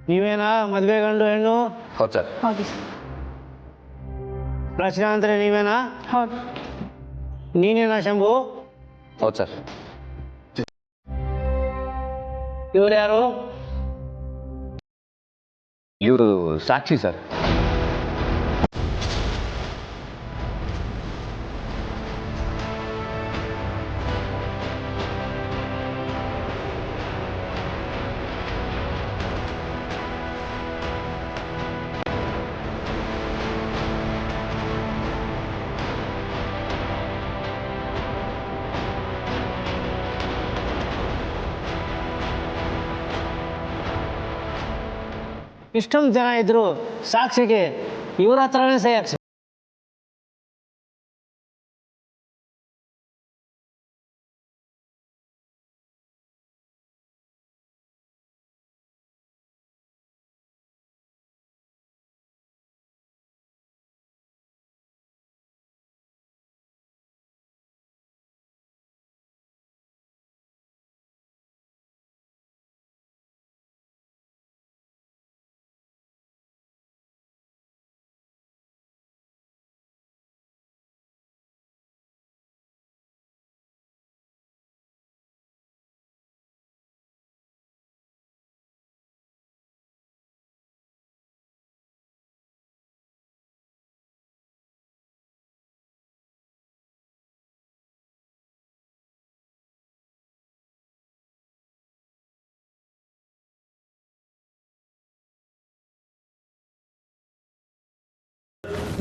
ನೀವೇನಾ ಮದುವೆ ಗಂಡು ಹೆಣ್ಣು? ಹೌದು ಸರ್. ಹೌದು ರಚನಾ ಅಂದರೆ ನೀವೇನಾ? ಹೌದು. ನೀನೇನಾ ಶಂಭು? ಹೌದು ಸರ್. ಇವ್ರು ಯಾರು? ಇವರು ಸಾಕ್ಷಿ ಸರ್. ಇಷ್ಟೊಂದು ಜನ ಇದ್ರು ಸಾಕ್ಷಿಗೆ ಇವ್ರ ಹತ್ರನೇ ಸಹಿ ಹಾಕ್ಸಿ.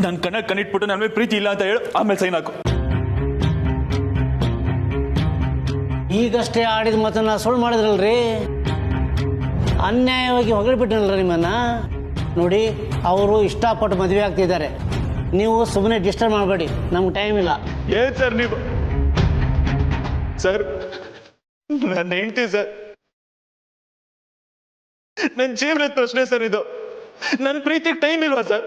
ನನ್ನ ಕಣ್ಣಿಟ್ಬಿಟ್ಟು ನನ್ನ ಮೇಲೆ ಪ್ರೀತಿ ಇಲ್ಲ ಅಂತ ಹೇಳು, ಆಮೇಲೆ ಸೈನ್ ಹಾಕು. ಈಗಷ್ಟೇ ಆಡಿದ ಮಾತನ್ನ ಸುಳ್ಳು ಮಾಡಿದ್ರಲ್ರಿ, ಅನ್ಯಾಯವಾಗಿ ಹೊಗಳ್ಬಿಟ್ರಲ್ರಿ ನಿಮ್ಮನ್ನ. ನೋಡಿ, ಅವರು ಇಷ್ಟಪಟ್ಟು ಮದುವೆ ಆಗ್ತಿದ್ದಾರೆ, ನೀವು ಸುಮ್ಮನೆ ಡಿಸ್ಟರ್ಬ್ ಮಾಡಬೇಡಿ, ನಮ್ಗೆ ಟೈಮ್ ಇಲ್ಲ. ಏನ್ ಸರ್ ನೀವು? ಸರ್, ನನ್ನ ಹೆಂಡತಿ ಸರ್, ನನ್ನ ಜೀವನದ ಪ್ರಶ್ನೆ ಸರ್ ಇದು. ನನ್ನ ಪ್ರೀತಿಗೆ ಟೈಮ್ ಇಲ್ವಾ ಸರ್?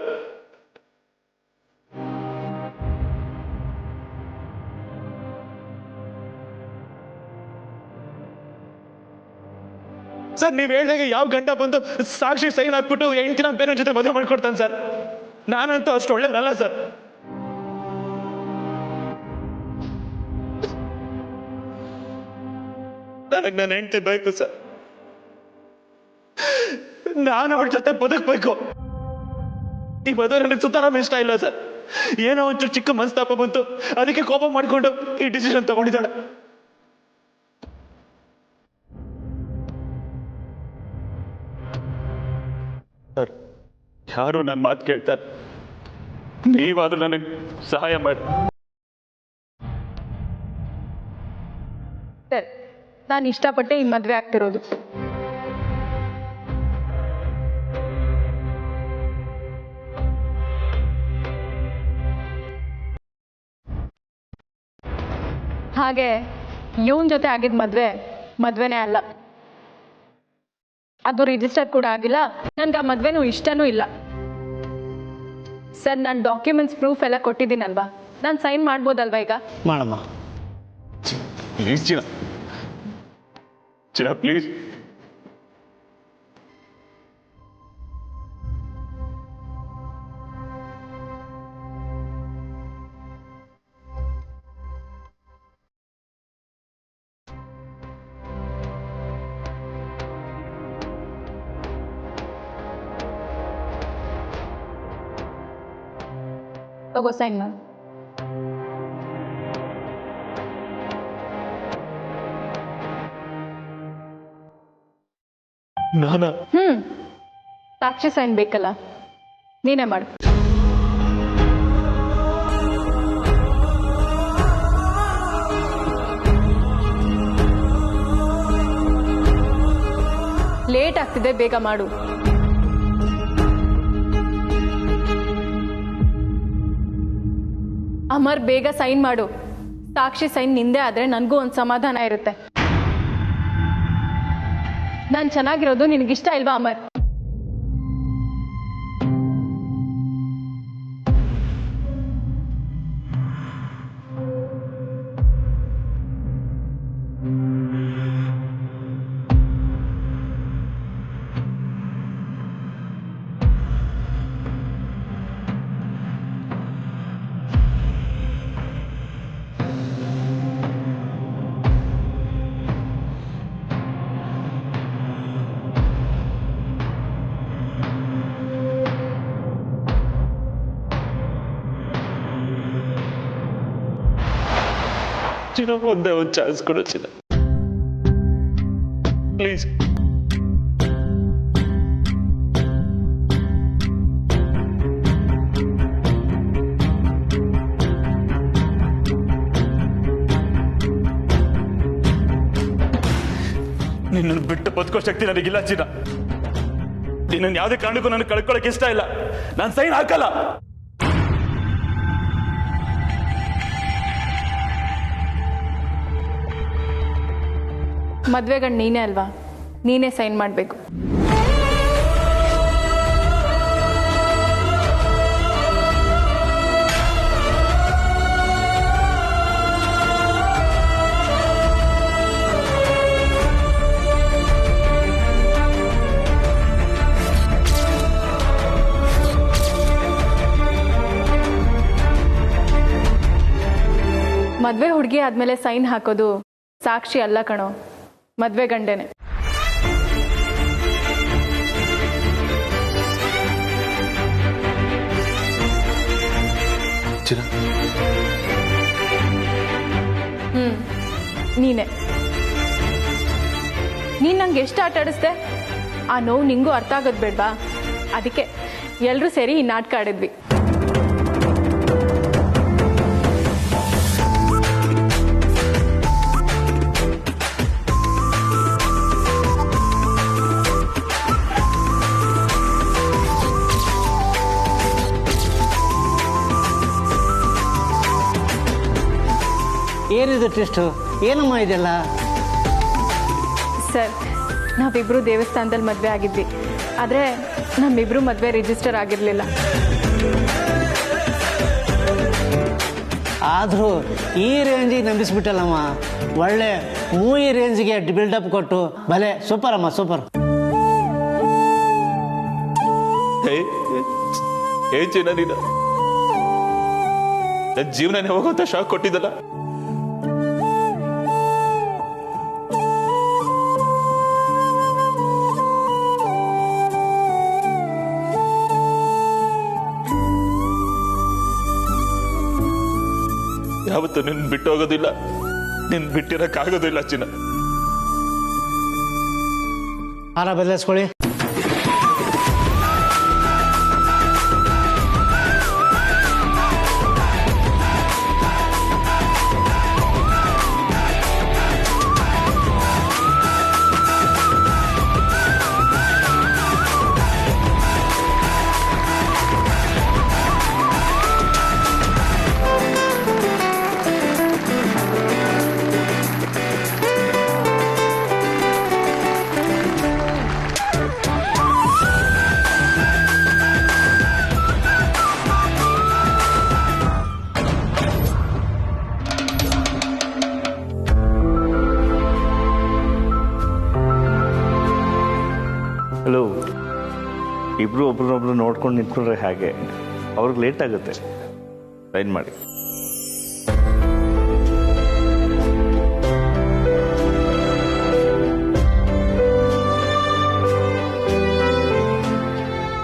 ಸರ್, ನೀವು ಹೇಳಿದಾಗ ಯಾವ ಗಂಟ ಬಂದು ಸಾಕ್ಷಿ ಸೈನ್ ಹಾಕ್ಬಿಟ್ಟು ಹೆಂಡತಿನ ಬೇರೆ ಜೊತೆ ಮದುವೆ ಮಾಡ್ಕೊಡ್ತಾನೆ ಸರ್? ನಾನಂತೂ ಅಷ್ಟು ಒಳ್ಳೇದಲ್ಲ ಸರ್. ನನಗೆ ನನ್ನ ಹೆಂಡತಿ ಬೇಕು ಸರ್. ನಾನು ಅವಳ ಜೊತೆ ಬದುಕಬೇಕು. ಈ ಮದುವೆ ನನಗೆ ಸುತ್ತಾರಾಮ ಇಷ್ಟ ಇಲ್ಲ ಸರ್. ಏನೋ ಒಂಚೂರು ಚಿಕ್ಕ ಮನಸ್ತಾಪ ಬಂತು, ಅದಕ್ಕೆ ಕೋಪ ಮಾಡಿಕೊಂಡು ಈ ಡಿಸಿಷನ್ ತಗೊಂಡಿದ್ದಾಳೆ. ಸರ್, ಯಾರು ನನ್ನ ಮಾತು ಕೇಳ್ತಾರೆ, ನೀವಾದ್ರೂ ನನಗೆ ಸಹಾಯ ಮಾಡಿ. ಸರ್, ನಾನು ಇಷ್ಟಪಟ್ಟೆ ಈ ಮದುವೆ ಆಗ್ತಿರೋದು. ಹಾಗೆ ಇವನ್ ಜೊತೆ ಆಗಿದ್ದ ಮದ್ವೆನೇ ಅಲ್ಲ, ಅದು ರಿಜಿಸ್ಟರ್ ಕೂಡ ಆಗಿಲ್ಲ. ನನ್ಗೆ ಆ ಮದ್ವೆನೂ ಇಷ್ಟನೂ ಇಲ್ಲ ಸರ್. ನಾನು ಡಾಕ್ಯುಮೆಂಟ್ಸ್ ಪ್ರೂಫ್ ಎಲ್ಲ ಕೊಟ್ಟಿದ್ದೀನಲ್ವಾ, ನಾನು ಸೈನ್ ಮಾಡ್ಬೋದಲ್ವಾ ಈಗ? ಮಾಡಮ್ಮ. ಪ್ಲೀಸ್ ಚಿನ್ನ, ಚಿನ್ನ ಪ್ಲೀಸ್. ತಗೋ ಸೈನ್ ಮಾಡಿ. ನಾನಾ? ಸಾಕ್ಷಿ ಸೈನ್ ಬೇಕಲ್ಲ, ನೀನೇ ಮಾಡು. ಲೇಟ್ ಆಗ್ತಿದೆ, ಬೇಗ ಮಾಡು. ಅಮರ್, ಬೇಗ ಸೈನ್ ಮಾಡು. ಸಾಕ್ಷಿ ಸೈನ್ ನಿಂದೆ ಆದ್ರೆ ನನಗೂ ಒಂದು ಸಮಾಧಾನ ಇರುತ್ತೆ. ನಾನು ಚೆನ್ನಾಗಿರೋದು ನಿನಗಿಷ್ಟ ಇಲ್ವಾ ಅಮರ್? ಚಿನ್ನ ಒಂದೇ ಒಂದು ಚಾನ್ಸ್ ಕೊಡು ಚಿನ್ನ ಪ್ಲೀಸ್. ನಿನ್ನನ್ನು ಬಿಟ್ಟು ಬದುಕೋ ಶಕ್ತಿ ನನಗಿಲ್ಲ ಚಿನ್ನ. ನಿನ್ನನ್ನು ಯಾವುದೇ ಕಾರಣಕ್ಕೂ ನನಗೆ ಕಳ್ಕೊಳ್ಳೋಕೆ ಇಷ್ಟ ಇಲ್ಲ. ನಾನು ಸೈನ್ ಹಾಕಲ್ಲ. ಮದ್ವೆಗಂಡು ನೀನೇ ಅಲ್ವಾ, ನೀನೇ ಸೈನ್ ಮಾಡಬೇಕು. ಮದ್ವೆ ಹುಡುಗಿ ಆದ್ಮೇಲೆ ಸೈನ್ ಹಾಕೋದು ಸಾಕ್ಷಿ ಅಲ್ಲ ಕಣೋ, ಮದ್ವೆ ಗಂಡೇನೆ. ನೀನೆ. ನೀನ್ ನಂಗೆ ಎಷ್ಟು ಆಟ ಆಡಿಸ್ದೆ, ಆ ನೋವು ನಿಂಗೂ ಅರ್ಥ ಆಗೋದು ಬೇಡ್ವಾ? ಅದಕ್ಕೆ ಎಲ್ರೂ ಸೇರಿ ಈ ನಾಟಕ ಆಡಿದ್ವಿ. ಏನಿದು ಟ್ವಿಸ್ಟು? ಏನಮ್ಮ ಇದೆಲ್ಲ? ಸರ್, ನಾವಿಬ್ರು ದೇವಸ್ಥಾನದಲ್ಲಿ ಮದುವೆ ಆಗಿದ್ವಿ, ಆದರೆ ನಮ್ಮಿಬ್ರು ಮದುವೆ ರಿಜಿಸ್ಟರ್ ಆಗಿರಲಿಲ್ಲ. ಆದರೂ ಈ ರೇಂಜಿಗೆ ನಂಬಿಸ್ಬಿಟ್ಟಲ್ಲಮ್ಮ. ಒಳ್ಳೆ ಮೂವಿ ರೇಂಜ್ಗೆ ಬಿಲ್ಡಪ್ ಕೊಟ್ಟು ಭಲೆ ಸೂಪರ್ ಅಮ್ಮ, ಸೂಪರ್. ಏನ್ ಚಿನ್ನ ನೀನು ನನ್ನ ಜೀವನನೇ ಹೋಗುವಂತ ಶಾಕ್ ಕೊಟ್ಟಿದ್ದಲ್ಲ. ಯಾವತ್ತು ನಿನ್ ಬಿಟ್ಟು ಹೋಗೋದಿಲ್ಲ, ನಿನ್ ಬಿಟ್ಟಿರಕ್ಕಾಗೋದಿಲ್ಲ ಚಿನ್ನ. ಹಾರ ಬದಲಾಯಿಸ್ಕೊಳ್ಳಿ. ಹಲೋ, ಇಬ್ಬರು ಒಬ್ರನ್ನೊಬ್ರು ನೋಡ್ಕೊಂಡು ನಿಂತ್ಕೊಂಡ್ರೆ ಹಾಗೆ ಅವ್ರಿಗೆ ಲೇಟ್ ಆಗುತ್ತೆ. ಸೈನ್ ಮಾಡಿ.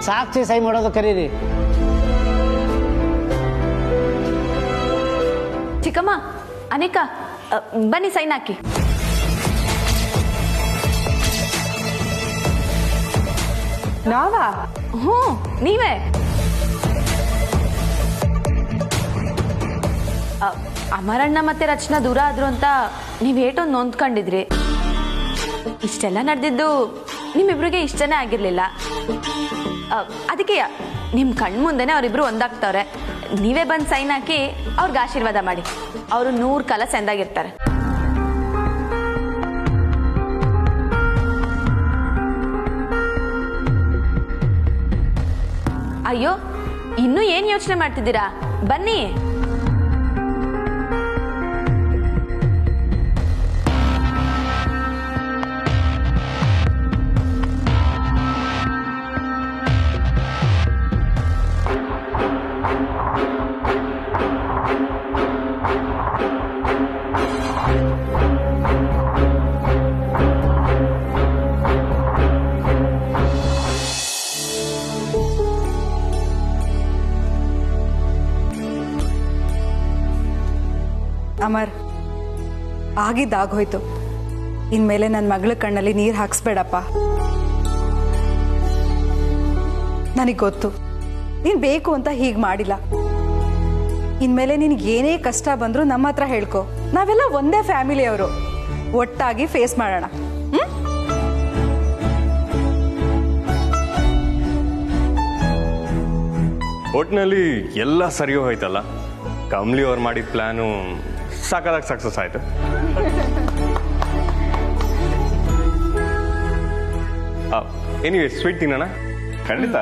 ಸಾಕ್ಷಿ ಸೈ ಮಾಡೋದು ಕರೀರಿ. ಚಿಕ್ಕಮ್ಮ, ಅನಿಕಾ, ಬನ್ನಿ ಸೈನ್ ಹಾಕಿ. ನಾವಾ? ಹ್ಞೂ, ನೀವೇ. ಅಮರಣ್ಣ ಮತ್ತೆ ರಚನಾ ದೂರ ಆದ್ರು ಅಂತ ನೀವ್ ಏಟೊಂದು ನೊಂದ್ಕೊಂಡಿದ್ರಿ. ಇಷ್ಟೆಲ್ಲ ನಡೆದಿದ್ದು ನಿಮ್ಮಿಬ್ರಿಗೆ ಇಷ್ಟನೇ ಆಗಿರ್ಲಿಲ್ಲ. ಅದಕ್ಕೆ ನಿಮ್ ಕಣ್ಮುಂದೆನೆ ಅವರಿಬ್ರು ಒಂದಾಗ್ತವ್ರೆ. ನೀವೇ ಬಂದು ಸೈನ್ ಹಾಕಿ ಅವ್ರಿಗೆ ಆಶೀರ್ವಾದ ಮಾಡಿ. ಅವರು 100 ಕಾಲ ಚೆಂದಾಗಿರ್ತಾರೆ. ಅಯ್ಯೋ, ಇನ್ನೂ ಏನ್ ಯೋಚನೆ ಮಾಡ್ತಿದ್ದೀರಾ? ಬನ್ನಿ. ಅಮರ್, ಆಗಿದ್ದಾಗೋಯ್ತು. ಇನ್ಮೇಲೆ ನನ್ನ ಮಗಳ ಕಣ್ಣಲ್ಲಿ ನೀರು ಹಾಕ್ಸ್ಬೇಡಪ್ಪ. ನನಗೆ ಗೊತ್ತು ನೀನು ಬೇಕು ಅಂತ ಹೀಗೆ ಮಾಡಿಲ್ಲ. ಇನ್ಮೇಲೆ ನಿನಗೆ ಏನೇ ಕಷ್ಟ ಬಂದರೂ ನಮ್ಮ ಹತ್ರ ಹೇಳ್ಕೊ. ನಾವೆಲ್ಲ ಒಂದೇ ಫ್ಯಾಮಿಲಿಯವರು, ಒಟ್ಟಾಗಿ ಫೇಸ್ ಮಾಡೋಣ. ಒಟ್ಟಿನಲ್ಲಿ ಎಲ್ಲ ಸರಿ ಹೋಯ್ತಲ್ಲ. ಕಮ್ಲಿ ಅವ್ರು ಮಾಡಿದ ಪ್ಲ್ಯಾನು ಸಾಕಾದಾಗ ಸಕ್ಸಸ್ ಆಯ್ತು. ಎನಿವೇ ಸ್ವೀಟ್ ತಿನ್ನೋಣ. ಖಂಡಿತ.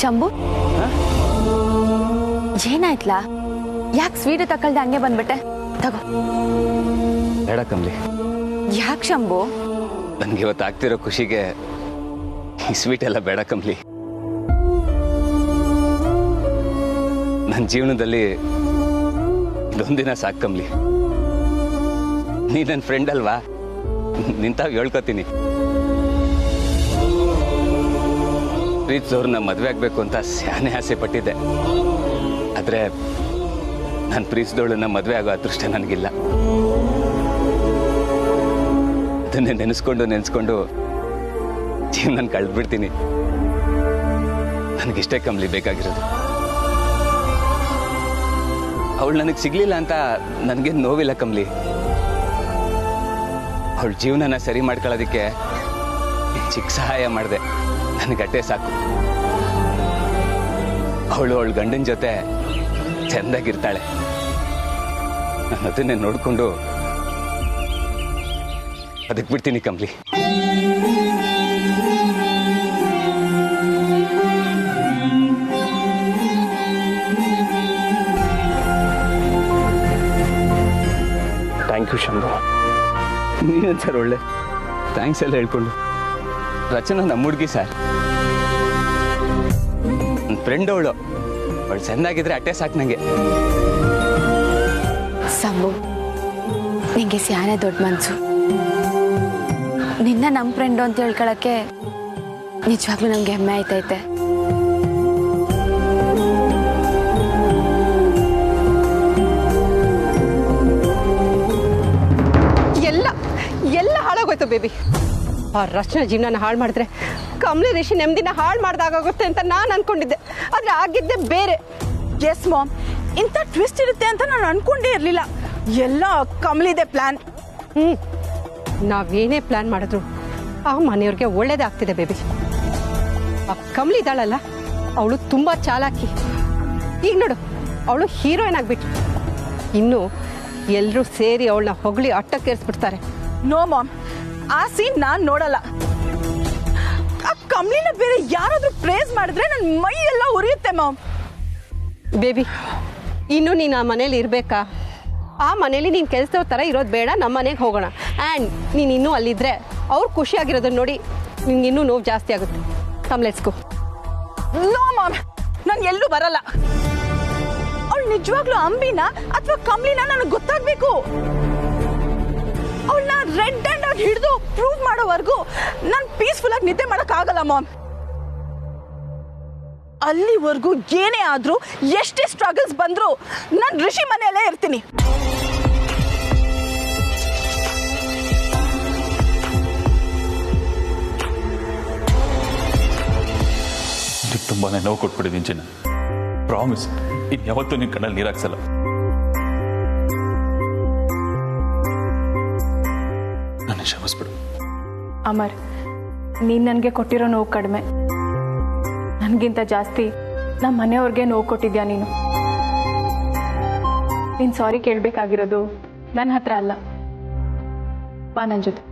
ಶಂಭು, ಏನಾಯ್ತಲ್ಲ? ಯಾಕೆ ಸ್ವೀಟ್ ತಕೊಳ್ದೆ ಹಂಗೆ ಬಂದ್ಬಿಟ್ಟೆ? ತಗೋ. ಬೇಡ ಕಮ್ಲಿ. ಯಾಕೆ ಶಂಭು? ನನಗೆ ಇವತ್ತು ಆಗ್ತಿರೋ ಖುಷಿಗೆ ಈ ಸ್ವೀಟ್ ಎಲ್ಲ ಬೇಡ ಕಮ್ಲಿ. ನನ್ನ ಜೀವನದಲ್ಲಿ ಇದೊಂದಿನ ಸಾಕು ಕಮ್ಲಿ. ನೀ ನನ್ನ ಫ್ರೆಂಡ್ ಅಲ್ವಾ, ನಿಂತಾವ್ ಹೇಳ್ಕೊತೀನಿ. ಪ್ರೀತಿಸೋರ್ನ ಮದುವೆ ಆಗ್ಬೇಕು ಅಂತ ಸ್ಯಾನೆ ಆಸೆ ಪಟ್ಟಿದ್ದೆ. ಆದ್ರೆ ನಾನು ಪ್ರೀತಿಸಿದವಳನ್ನ ಮದುವೆ ಆಗೋ ಅದೃಷ್ಟ ನನಗಿಲ್ಲ. ಅದನ್ನೇ ನೆನೆಸ್ಕೊಂಡು ಜೀವನ ಕಳೆದ್ಬಿಡ್ತೀನಿ. ನನಗಿಷ್ಟೇ ಕಮ್ಲಿ ಬೇಕಾಗಿರೋದು. ಅವಳು ನನಗೆ ಸಿಗ್ಲಿಲ್ಲ ಅಂತ ನನಗೆ ನೋವಿಲ್ಲ ಕಮ್ಲಿ. ಅವಳ ಜೀವನನ ಸರಿ ಮಾಡ್ಕೊಳ್ಳೋದಕ್ಕೆ ಚಿಕ್ಕ ಸಹಾಯ ಮಾಡಿದೆ. ನನಗಟ್ಟೆ ಸಾಕು. ಅವಳು ಅವಳ ಗಂಡನ ಜೊತೆ ಚೆಂದಾಗಿರ್ತಾಳೆ. ನಾನು ಅದನ್ನೇ ನೋಡ್ಕೊಂಡು ಅದಕ್ಕೆ ಬಿಡ್ತೀನಿ ಕಮ್ಲಿ. Thank you Shambhu. ನೀವೇನು ಸರ್ ಒಳ್ಳೆ ಥ್ಯಾಂಕ್ಸ್ ಎಲ್ಲ ಹೇಳ್ಕೊಂಡು. ರಚನಾ ನಮ್ಮ ಹುಡುಗಿ ಸರ್, ನನ್ನ ಫ್ರೆಂಡ್ ಅವಳು ಚೆನ್ನಾಗಿದ್ರೆ ಅಟ್ಟೆ ಸಾಕು ನನಗೆ. ಶಂಭು, ನಿಂಗೆ ಸ್ಯಾನೆ ದೊಡ್ಡ ಮನ್ಸು. ನಿನ್ನ ನಮ್ಮ ಫ್ರೆಂಡು ಅಂತ ಹೇಳ್ಕೊಳಕ್ಕೆ ನಿಜವಾಗ್ಲೂ ನಮ್ಗೆ ಹೆಮ್ಮೆ ಆಯ್ತೈತೆ. ಎಲ್ಲ ಹಾಳಾಗೋಯ್ತು ಬೇಬಿ. ಆ ರಚನಾ ಜೀವನ ಹಾಳು ಮಾಡಿದ್ರೆ ಕಮಲಿ ರಿಷಿ ನೆಮ್ಮದಿನ ಹಾಳು ಮಾಡ್ದಾಗುತ್ತೆ ಅಂತ ನಾನು ಅನ್ಕೊಂಡಿದ್ದೆ. ಆದ್ರೆ ಆಗಿದ್ದೆ ಬೇರೆ. ಎಸ್ ಮಾಮ್, ಇಂಥ ಟ್ವಿಸ್ಟ್ ಇರುತ್ತೆ ಅಂತ ನಾನು ಅನ್ಕೊಂಡೇ ಇರಲಿಲ್ಲ. ಎಲ್ಲ ಕಮಲಿದೆ ಪ್ಲಾನ್. ನಾವೇನೇ ಪ್ಲಾನ್ ಮಾಡಿದ್ರು ಆ ಮನೆಯವ್ರಿಗೆ ಒಳ್ಳೇದಾಗ್ತಿದೆ ಬೇಬಿ. ಆ ಕಮಲಿ ಇದ್ದಾಳಲ್ಲ, ಅವಳು ತುಂಬಾ ಚಾಲಾಕಿ. ಈಗ ನೋಡು, ಅವಳು ಹೀರೋಯಿನ್ ಆಗ್ಬಿಟ್ಟು ಇನ್ನು ಎಲ್ಲರೂ ಸೇರಿ ಅವಳನ್ನ ಹೊಗಳಿ ಅಟ್ಟಕ್ಕೇರಿಸ್ಬಿಡ್ತಾರೆ. ನೋ ಮಾಮ್, ಆ ಸೀನ್ ನಾನ್ ನೋಡಲ್ಲ. ಆ ಕಮಲಿನ ಬೇರೆ ಯಾರಾದ್ರೂ ಪ್ರೇಸ್ ಮಾಡಿದ್ರೆ ನನ್ನ ಮೈ ಎಲ್ಲ ಉರಿಯುತ್ತೆ ಮಾಮ್. ಬೇಬಿ, ಇನ್ನು ನೀನು ಆ ಮನೇಲಿ ಇರಬೇಕಾ? ಆ ಮನೇಲಿ ನೀನು ಕೆಲಸದವ್ರ ಥರ ಇರೋದು ಬೇಡ. ನಮ್ಮ ಮನೆಗೆ ಹೋಗೋಣ. ಆ್ಯಂಡ್ ನೀನು ಇನ್ನೂ ಅಲ್ಲಿದ್ದರೆ ಅವ್ರು ಖುಷಿಯಾಗಿರೋದನ್ನ ನೋಡಿ ನಿಂಗೆ ಇನ್ನೂ ನೋವು ಜಾಸ್ತಿ ಆಗುತ್ತೆ. Come let's go. No mom, ನಾನು ಎಲ್ಲೂ ಬರಲ್ಲ. ಅವಳು ನಿಜವಾಗ್ಲೂ ಅಂಬಿನ ಅಥವಾ ಕಮಲಿನ ನನಗೆ ಗೊತ್ತಾಗ್ಬೇಕು. ಅವಳನ್ನ ರೆಡ್ ಹ್ಯಾಂಡ್ ಆಗಿ ಹಿಡಿದು ಪ್ರೂವ್ ಮಾಡೋವರೆಗೂ ನಾನು ಪೀಸ್ಫುಲ್ ಆಗಿ ನಿದ್ದೆ ಮಾಡಕ್ ಆಗಲ್ಲ ಮಾಮ್. ಅಲ್ಲಿವರೆಗೂ ಏನೇ ಆದ್ರೂ, ಎಷ್ಟೇ ಸ್ಟ್ರಗಲ್ಸ್ ಬಂದ್ರು ನಾನು ಋಷಿ ಮನೆಯಲ್ಲೇ ಇರ್ತೀನಿ. ಇದು ತುಂಬಾ ನೋವು ಕೊಟ್ಬಿಟ್ಟಿದ್ದೀನಿ ಚಿನ್ನ. ಪ್ರಾಮಿಸ್, ಇನ್ನು ಯಾವತ್ತೂ ನಿನ್ನ ಕಣ್ಣಲ್ಲಿ ನೀರು ಹಾಕ್ಸಲ್ಲ. ನನ್ನ ಕ್ಷಮಿಸ್ಬಿಡು. ಅಮರ್, ನೀನು ನನಗೆ ಕೊಟ್ಟಿರೋ ನೋವು ಕಡಿಮೆ. ನನಗಿಂತ ಜಾಸ್ತಿ ನಮ್ಮ ಮನೆಯವ್ರಿಗೆ ನೋವು ಕೊಟ್ಟಿದ್ಯಾ ನೀನು. ನೀನು ಸಾರಿ ಕೇಳಬೇಕಾಗಿರೋದು ನನ್ನ ಹತ್ರ ಅಲ್ಲ. ಬಾ ನನ್ನ ಜೊತೆ.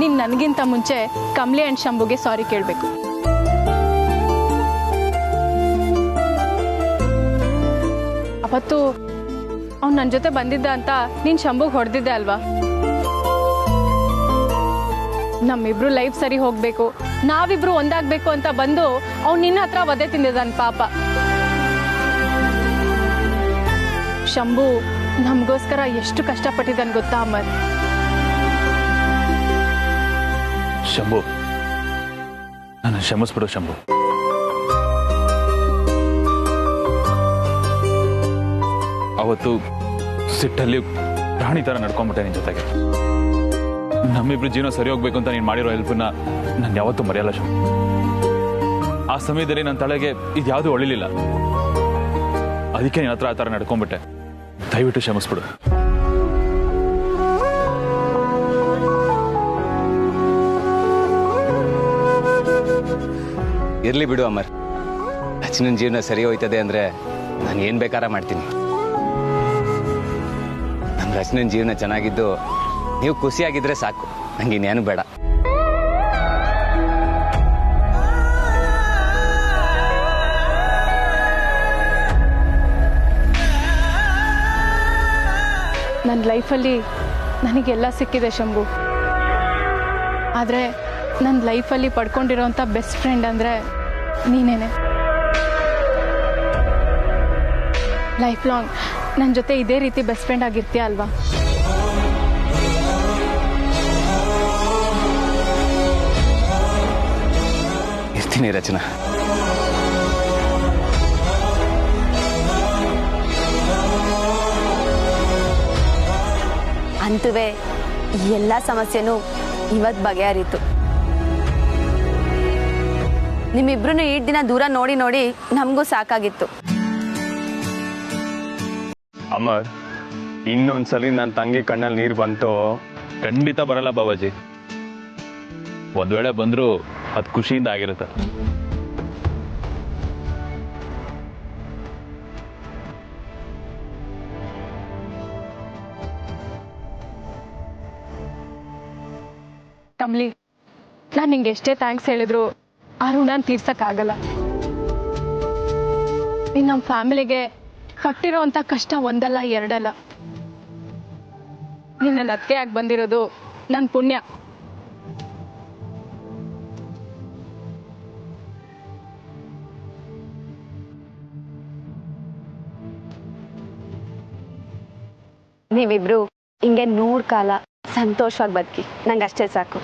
ನೀನು ನನಗಿಂತ ಮುಂಚೆ ಕಮಲಿ ಆ್ಯಂಡ್ ಶಂಭುಗೆ ಸಾರಿ ಕೇಳಬೇಕು. ಅವತ್ತು ಅವ್ನು ನನ್ನ ಜೊತೆ ಬಂದಿದ್ದ ಅಂತ ನೀನು ಶಂಭುಗೆ ಹೊಡೆದಿದ್ದೆ ಅಲ್ವಾ? ನಮ್ಮಿಬ್ರು ಲೈಫ್ ಸರಿ ಹೋಗಬೇಕು, ನಾವಿಬ್ರು ಒಂದಾಗಬೇಕು ಅಂತ ಬಂದು ಅವ್ನು ನಿನ್ನ ಹತ್ರ ಒದೆ ತಿಂದಿದ್ದಾನೆ ಪಾಪ. ಶಂಭು ನಮಗೋಸ್ಕರ ಎಷ್ಟು ಕಷ್ಟಪಟ್ಟಿದ್ದಾನೆ ಗೊತ್ತಾ ಅಮರ್? ಶಂಭು, ನನ್ನ ಕ್ಷಮಿಸ್ಬಿಡು ಶಂಭು. ಅವತ್ತು ಸಿಟ್ಟಲ್ಲಿ ಪ್ರಾಣಿ ಥರ ನಡ್ಕೊಂಡ್ಬಿಟ್ಟೆ ನಿನ್ನ ಜೊತೆಗೆ. ನಮ್ಮಿಬ್ರು ಜೀವನ ಸರಿ ಹೋಗ್ಬೇಕು ಅಂತ ನೀನು ಮಾಡಿರೋ ಹೆಲ್ಪನ್ನ ನಾನು ಯಾವತ್ತೂ ಮರೆಯಲ್ಲ ಶಂಭು. ಆ ಸಮಯದಲ್ಲಿ ನನ್ನ ತಲೆಗೆ ಇದ್ಯಾವುದೂ ಒಳಿಲಿಲ್ಲ. ಅದಕ್ಕೆ ನಿನ್ನ ಹತ್ರ ಆ ಥರ ನಡ್ಕೊಂಡ್ಬಿಟ್ಟೆ. ದಯವಿಟ್ಟು ಕ್ಷಮಿಸ್ಬಿಡು. ಇರ್ಲಿ ಬಿಡು ಅಮರ್. ರಚನನ್ ಜೀವನ ಸರಿ ಹೋಯ್ತದೆ ಅಂದ್ರೆ ನಾನು ಏನ್ ಬೇಕಾರ ಮಾಡ್ತೀನಿ. ನಮ್ಮ ರಚನನ್ ಜೀವನ ಚೆನ್ನಾಗಿದ್ದು ನೀವು ಖುಷಿಯಾಗಿದ್ರೆ ಸಾಕು, ನಂಗೆ ಇನ್ನೇನು ಬೇಡ. ನನ್ನ ಲೈಫಲ್ಲಿ ನನಗೆಲ್ಲ ಸಿಕ್ಕಿದೆ ಶಂಭು. ಆದರೆ ನನ್ನ ಲೈಫಲ್ಲಿ ಪಡ್ಕೊಂಡಿರೋಂಥ ಬೆಸ್ಟ್ ಫ್ರೆಂಡ್ ಅಂದರೆ ನೀನೇನೆ. ಲೈಫ್ ಲಾಂಗ್ ನನ್ನ ಜೊತೆ ಇದೇ ರೀತಿ ಬೆಸ್ಟ್ ಫ್ರೆಂಡ್ ಆಗಿರ್ತೀಯ ಅಲ್ವಾ? ಇರ್ತೀನಿ ರಚನಾ. ಅಂತುವೇ ಈ ಎಲ್ಲ ಸಮಸ್ಯೆನೂ ಇವತ್ತು ಬಗೆಹರಿತು. ನಿಮ್ಮಿಬ್ರು ಈ ದಿನ ದೂರ ನೋಡಿ ನೋಡಿ ನಮಗೂ ಸಾಕಾಗಿತ್ತು. ಅಮರ್, ಇನ್ನೊಂದ್ಸಲಿ ನನ್ನ ತಂಗಿ ಕಣ್ಣಲ್ಲಿ ನೀರು ಬಂತು. ಖಂಡಿತ ಬರಲ್ಲ ಬಾಬಾಜಿ. ಒಂದ್ ವೇಳೆ ಬಂದರೂ ಅದು ಖುಷಿಯಿಂದ ಆಗಿರುತ್ತೆ. ಕಮಲಿ, ನಾನು ನಿಂಗೆ ಎಷ್ಟೇ ಥ್ಯಾಂಕ್ಸ್ ಹೇಳಿದ್ರು ಆ ಋಣನ ತೀರ್ಸಕ್ಕಾಗಲ್ಲ. ನೀನು ನಮ್ಮ ಫ್ಯಾಮಿಲಿಗೆ ಕಟ್ಟಿರೋ ಅಂಥ ಕಷ್ಟ ಒಂದಲ್ಲ ಎರಡಲ್ಲ. ನಿನ್ನ ಅತ್ತೆಯಾಗಿ ಬಂದಿರೋದು ನನ್ನ ಪುಣ್ಯ. ನೀವಿಬ್ರು ಹಿಂಗೆ 100 ಕಾಲ ಸಂತೋಷವಾಗಿ ಬದುಕಿ, ನಂಗೆ ಅಷ್ಟೇ ಸಾಕು.